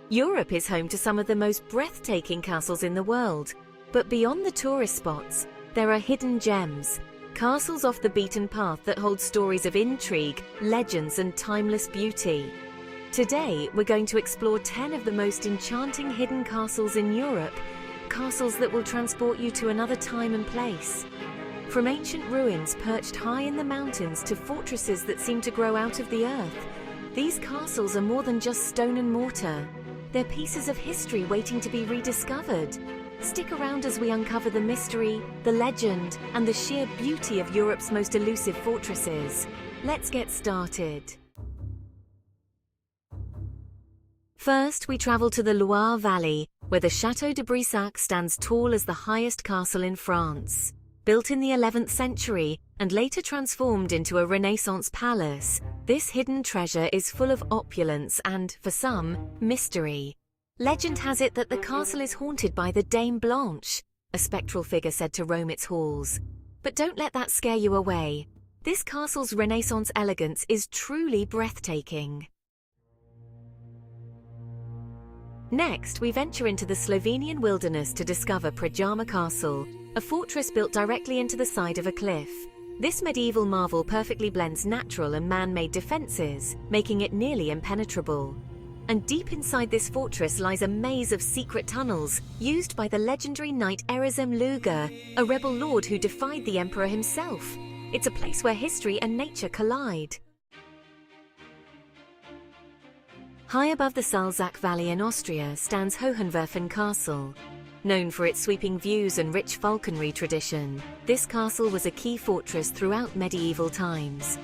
Europe is home to some of the most breathtaking castles in the world, but beyond the tourist spots, there are hidden gems, castles off the beaten path that hold stories of intrigue, legends, and timeless beauty. Today, we're going to explore 10 of the most enchanting hidden castles in Europe, castles that will transport you to another time and place. From ancient ruins perched high in the mountains to fortresses that seem to grow out of the earth, these castles are more than just stone and mortar. They're pieces of history waiting to be rediscovered. Stick around as we uncover the mystery, the legend, and the sheer beauty of Europe's most elusive fortresses. Let's get started. First, we travel to the Loire Valley, where the Château de Brissac stands tall as the highest castle in France. Built in the 11th century and later transformed into a Renaissance palace, this hidden treasure is full of opulence and, for some, mystery. Legend has it that the castle is haunted by the Dame Blanche, a spectral figure said to roam its halls. But don't let that scare you away. This castle's Renaissance elegance is truly breathtaking. Next, we venture into the Slovenian wilderness to discover Predjama Castle, a fortress built directly into the side of a cliff. This medieval marvel perfectly blends natural and man-made defenses, making it nearly impenetrable. And deep inside this fortress lies a maze of secret tunnels, used by the legendary knight Erizem Luga, a rebel lord who defied the emperor himself. It's a place where history and nature collide. High above the Salzach Valley in Austria stands Hohenwerfen Castle. Known for its sweeping views and rich falconry tradition, this castle was a key fortress throughout medieval times.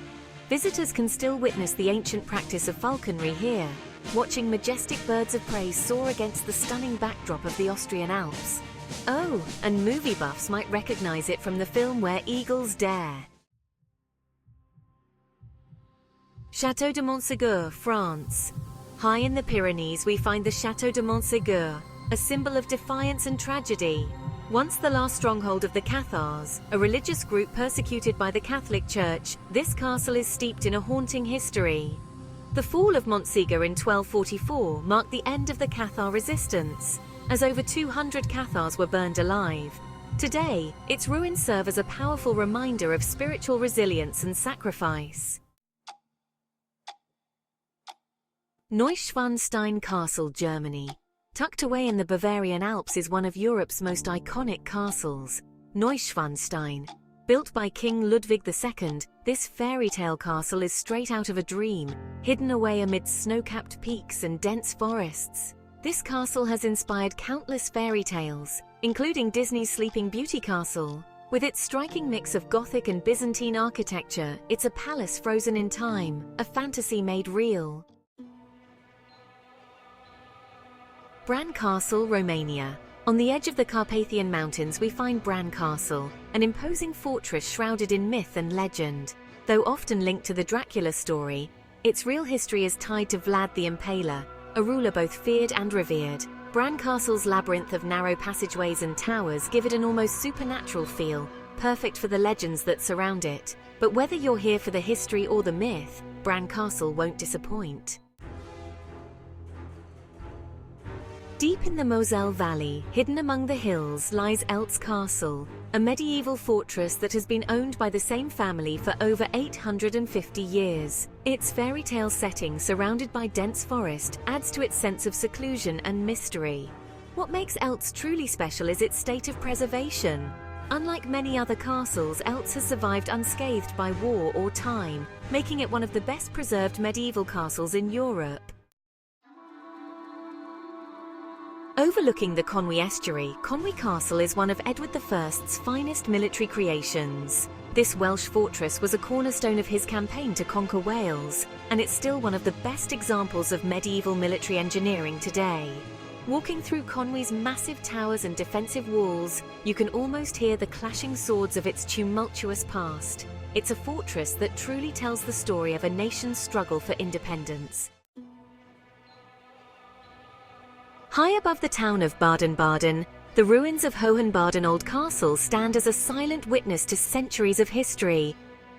Visitors can still witness the ancient practice of falconry here, watching majestic birds of prey soar against the stunning backdrop of the Austrian Alps. Oh, and movie buffs might recognize it from the film Where Eagles Dare. Château de Montségur, France. High in the Pyrenees, we find the Château de Montségur, a symbol of defiance and tragedy. Once the last stronghold of the Cathars, a religious group persecuted by the Catholic Church, this castle is steeped in a haunting history. The fall of Montségur in 1244 marked the end of the Cathar resistance, as over 200 Cathars were burned alive. Today, its ruins serve as a powerful reminder of spiritual resilience and sacrifice. Neuschwanstein Castle, Germany. Tucked away in the Bavarian Alps is one of Europe's most iconic castles, Neuschwanstein. Built by King Ludwig II, this fairy tale castle is straight out of a dream, hidden away amidst snow-capped peaks and dense forests. This castle has inspired countless fairy tales, including Disney's Sleeping Beauty Castle. With its striking mix of Gothic and Byzantine architecture, it's a palace frozen in time, a fantasy made real. Bran Castle, Romania. On the edge of the Carpathian Mountains we find Bran Castle, an imposing fortress shrouded in myth and legend. Though often linked to the Dracula story, its real history is tied to Vlad the Impaler, a ruler both feared and revered. Bran Castle's labyrinth of narrow passageways and towers give it an almost supernatural feel, perfect for the legends that surround it. But whether you're here for the history or the myth, Bran Castle won't disappoint. Deep in the Moselle Valley, hidden among the hills, lies Eltz Castle, a medieval fortress that has been owned by the same family for over 850 years. Its fairy tale setting, surrounded by dense forest, adds to its sense of seclusion and mystery. What makes Eltz truly special is its state of preservation. Unlike many other castles, Eltz has survived unscathed by war or time, making it one of the best preserved medieval castles in Europe. Overlooking the Conwy estuary, Conwy Castle is one of Edward I's finest military creations. This Welsh fortress was a cornerstone of his campaign to conquer Wales, and it's still one of the best examples of medieval military engineering today. Walking through Conwy's massive towers and defensive walls, you can almost hear the clashing swords of its tumultuous past. It's a fortress that truly tells the story of a nation's struggle for independence. High above the town of Baden-Baden, the ruins of Hohenbaden Old Castle stand as a silent witness to centuries of history.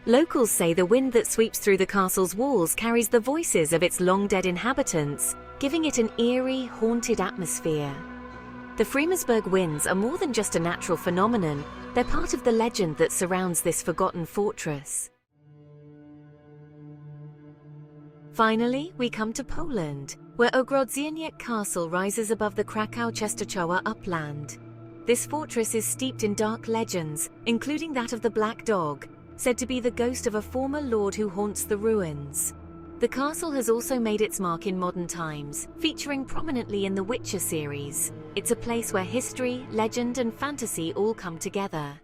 Locals say the wind that sweeps through the castle's walls carries the voices of its long-dead inhabitants, giving it an eerie, haunted atmosphere. The Fremersberg winds are more than just a natural phenomenon, they're part of the legend that surrounds this forgotten fortress. Finally, we come to Poland, where Ogrodzieniec Castle rises above the Krakow-Czestochowa upland. This fortress is steeped in dark legends, including that of the Black Dog, said to be the ghost of a former lord who haunts the ruins. The castle has also made its mark in modern times, featuring prominently in the Witcher series. It's a place where history, legend, and fantasy all come together.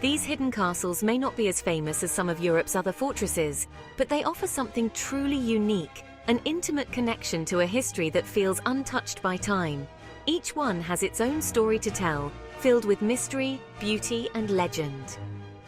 These hidden castles may not be as famous as some of Europe's other fortresses, but they offer something truly unique, an intimate connection to a history that feels untouched by time. Each one has its own story to tell, filled with mystery, beauty, and legend.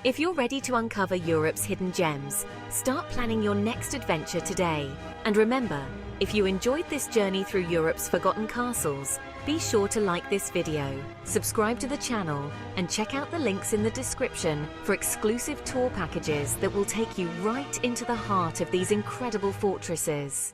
If you're ready to uncover Europe's hidden gems, start planning your next adventure today. And remember, if you enjoyed this journey through Europe's forgotten castles, be sure to like this video, subscribe to the channel, and check out the links in the description for exclusive tour packages that will take you right into the heart of these incredible fortresses.